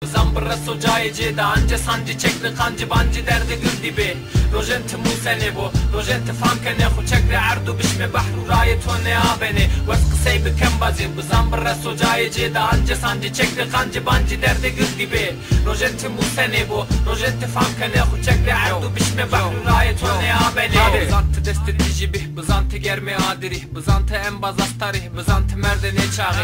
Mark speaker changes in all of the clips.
Speaker 1: Zambra socayı ceda anca sancı çekli kancı bancı derdi gül dibi Rojenti musene bu Rojenti fankene Khu çekli ardu bişme bahru rayet o ne abeni Vesqı seybi kembazi Bu zambra socayı ceda anca sancı çekli kancı bancı derdi gül dibi Rojenti musene bu Rojenti fankene Khu çekli ardu bişme bahru rayet o ne abeni Bızantı desti dijibih Bızantı germe adiri Bızantı embaz astarih Bızantı merdene çağı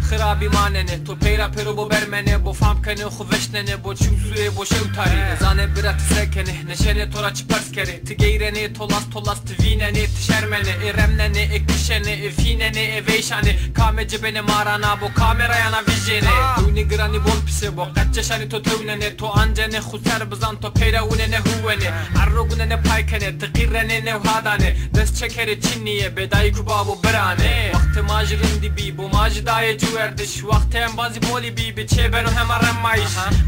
Speaker 1: Khirabi manene To peyra peru bu bermene Bu famkene Xuveşnene bo çümsüye bo şevtari Zane birat sekene Neşene tora çıperskeri Tigeyrene tolas tolas Tvinene tişermene Eremnene ekdişene Efinene eveyşane Kamece bene marana bo kamerayana vijene Duni grani bol pise bo Kaççeşani to tevnene To ancene Xuser bızan to peyra unene huvene Arrogunene paykene Tıkirrene nevhadane Dest çekeri çinniye Bedayi kubabu birane Vakti majirin dibi Bu majidaye cüverdiş Vakti embazi boli bibi Çebenu hemarem mayış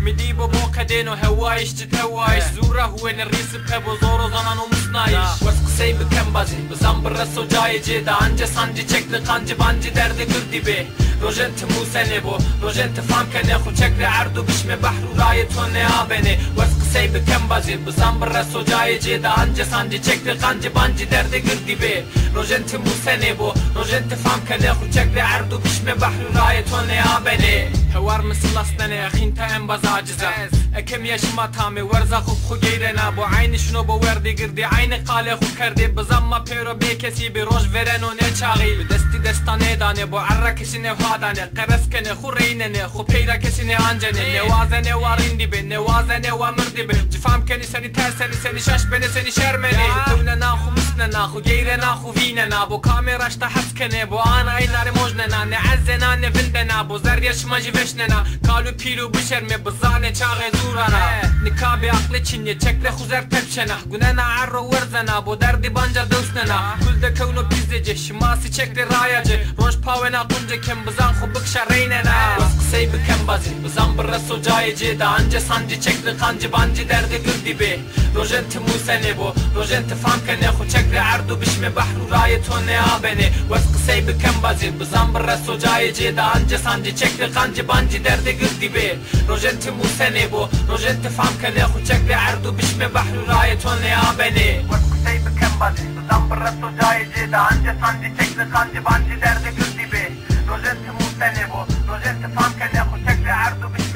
Speaker 1: مدي بابو كدينو هوايش جت هوايش زوره هو الرئيس بابو زورو زمان ومسنايش واسق سيب كم بازي بزنبر رسو جاي جيدا anca sancı çekli kancı bancı derdi gül dibi Rojenti musene bu Rojenti fankene Khu çekli ardu bişme bahru rayet o ne abeni Vesqı seybi kem bazı Bızambır reso cayı cida anca sancı çekli kancı bancı derdi gül dibi Rojenti musene bu Rojenti fankene Khu çekli ardu bişme bahru rayet o ne abeni Hevar mısıl asnene Xinta embaz aciza Ekem yaşıma tami Verza khub khu geyrena Bu ayni şunu bu verdi girdi Ayni kale khu kerdi Bızamma pero bekesi Bir roj veren o ne çağıyl Desti destane dane Bu arra kesine hadane Qereskene khu reynene Khu peyra kesine ancene Nevazene varin dibi Nevazene vamır dibi Cifam keni seni terseni Seni şaş beni seni şermeni Tümnena khu misnena Khu geyrena khu vinena Bu kameraşta haskene Bu ana inari mojnena Ne azzena ne vindena Bu zer yaşmacı veşnena Kalu pilu bişerme Bızane çağı zurana Nikabi aklı çinye Çekle huzer tepşena Günena arro verzena Bu derdi banca dövsnena Kulde kevno pizdece Şimasi çekle rayacı Roj pavena kunce kem Bızan khu bıkşa reynena Vesqı seybi kem bazi Bızan bırra socayı cida Anca sancı çekle kancı bancı derdi gül dibi Rojenti musene bu Rojenti fankene Khu çekle ardu bişme bahru rayet o ne abeni Vesqı seybi kem bazi Bızan bırra socayı cida Anca sancı çekle kancı bancı derdi gül dibi Rojenti musene bu Rojenti fankene Khu çekle ardu bişme bahru rayet o ne abeni Vesqı seybi kem bazi Bızan bırra socayı cida Anca sancı çekle kancı bancı derdi gül dibi Rojenti musene bu Rojenti fankene Khu çekle ardu bişme